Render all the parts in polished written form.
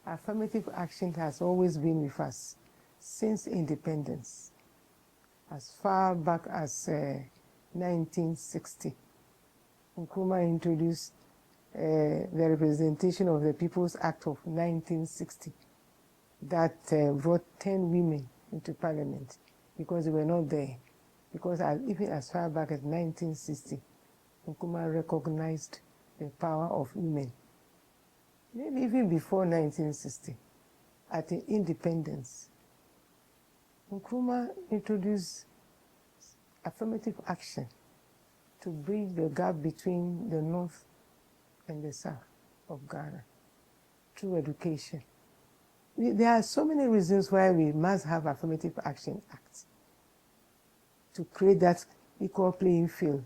Affirmative action has always been with us since independence, as far back as 1960. Nkrumah introduced the Representation of the People's Act of 1960 that brought 10 women into parliament because they were not there. Because even as far back as 1960, Nkrumah recognized the power of women. Maybe even before 1960, at the independence, Nkrumah introduced affirmative action to bridge the gap between the North and the South of Ghana through education. There are so many reasons why we must have Affirmative Action Act to create that equal playing field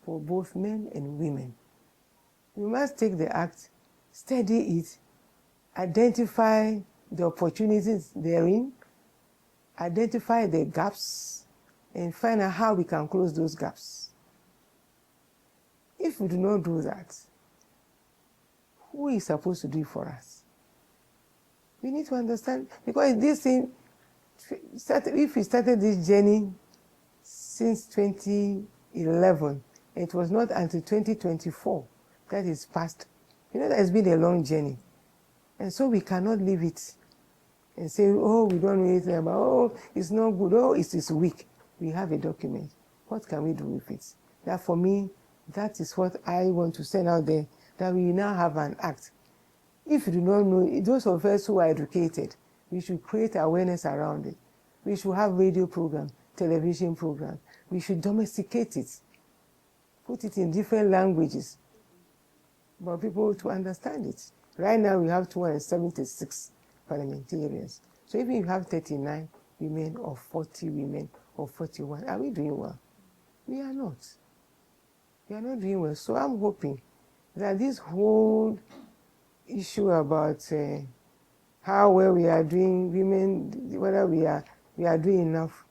for both men and women. We must take the act, study it, identify the opportunities therein, identify the gaps, and find out how we can close those gaps. If we do not do that, who is supposed to do it for us? We need to understand, because this thing, if we started this journey since 2011, it was not until 2024 that is past. You know, that has been a long journey. And so we cannot leave it and say, oh, we don't know anything about, oh, it's not good, oh, it is weak. We have a document. What can we do with it? That for me, that is what I want to send out there, that we now have an act. If you do not know, those of us who are educated, we should create awareness around it. We should have radio programs, television programs. We should domesticate it, put it in different languages, for people to understand it. Right now we have 276 parliamentarians. So even if you have 39 women or 40 women or 41, are we doing well? We are not. We are not doing well. So I'm hoping that this whole issue about how well we are doing, women, whether we are doing enough,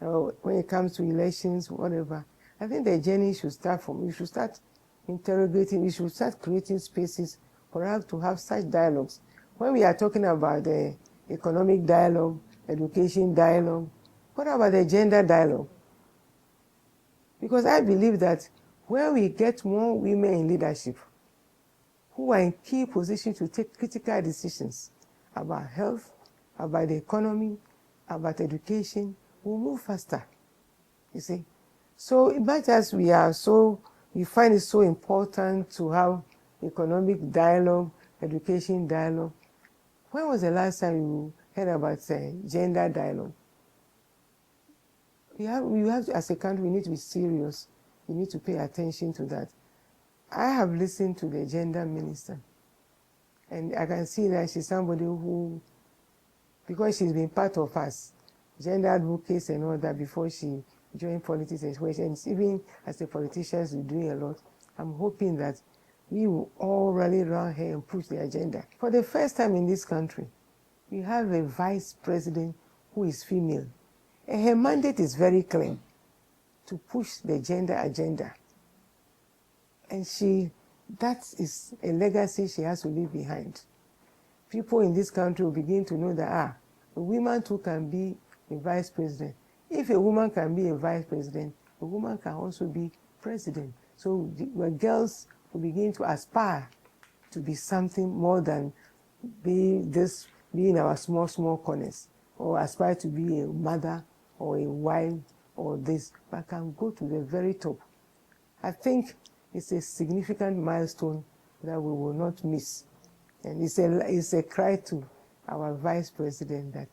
when it comes to elections, whatever, I think the journey should start from, we should start interrogating, we should start creating spaces for us to have such dialogues. When we are talking about the economic dialogue, education dialogue, what about the gender dialogue? Because I believe that when we get more women in leadership who are in key positions to take critical decisions about health, about the economy, about education, we'll move faster, you see. So much as we find it so important to have economic dialogue, education dialogue, when was the last time you heard about gender dialogue? We have to, as a country, we need to be serious. We need to pay attention to that. I have listened to the gender minister, and I can see that she's somebody who, because she's been part of us, gender advocates and all that before she joined politics and even as a politician, we're doing a lot. I'm hoping that we will all rally around her and push the agenda. For the first time in this country, we have a vice president who is female. And her mandate is very clear, to push the gender agenda. And that is a legacy she has to leave behind. People in this country will begin to know that, a woman too can be a vice president. If a woman can be a vice president, a woman can also be president. So the girls will begin to aspire to be something more than be in our small corners, or aspire to be a mother or a wife or this, but can go to the very top. I think it's a significant milestone that we will not miss. And it's a cry to our vice president that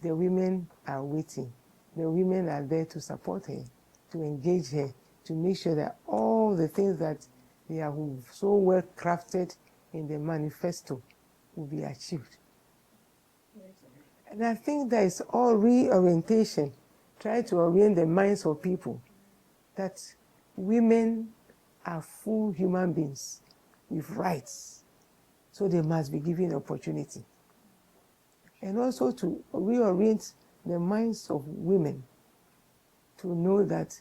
the women are waiting. The women are there to support her, to engage her, to make sure that all the things that they are so well crafted in the manifesto will be achieved. And I think that is all reorientation, try to orient the minds of people that women are full human beings with rights, so they must be given opportunity. And also to reorient the minds of women to know that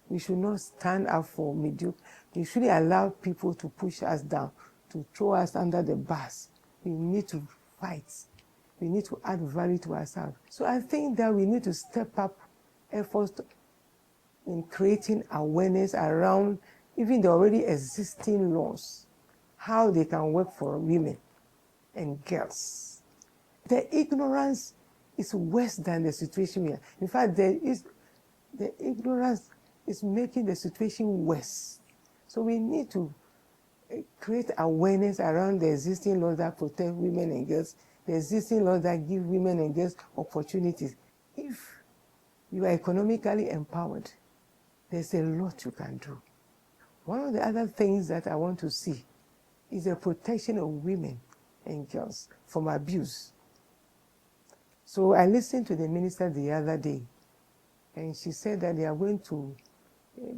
we should not stand up for mediocre. We shouldn't allow people to push us down, to throw us under the bus. We need to fight. We need to add value to ourselves. So I think that we need to step up efforts in creating awareness around even the already existing laws, how they can work for women and girls. The ignorance is worse than the situation we are. In fact, the ignorance is making the situation worse. So we need to create awareness around the existing laws that protect women and girls, the existing laws that give women and girls opportunities. If you are economically empowered, there's a lot you can do. One of the other things that I want to see is the protection of women and girls from abuse. So I listened to the minister the other day, and she said that they are going to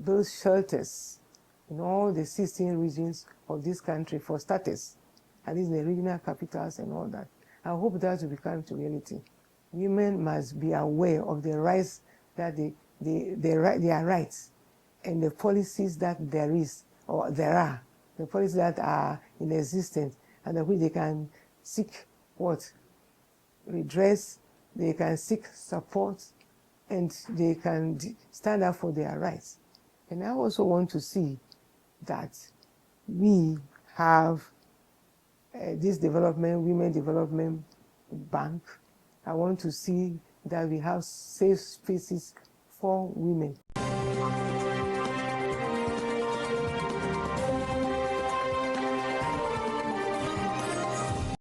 build shelters in all the 16 regions of this country for starters, at least the regional capitals and all that. I hope that will become reality. Women must be aware of the rights that their rights and the policies that there are, the policies that are in existence, and which they can seek what? Redress, they can seek support, and they can stand up for their rights. And I also want to see that we have this women development bank. I want to see that we have safe spaces for women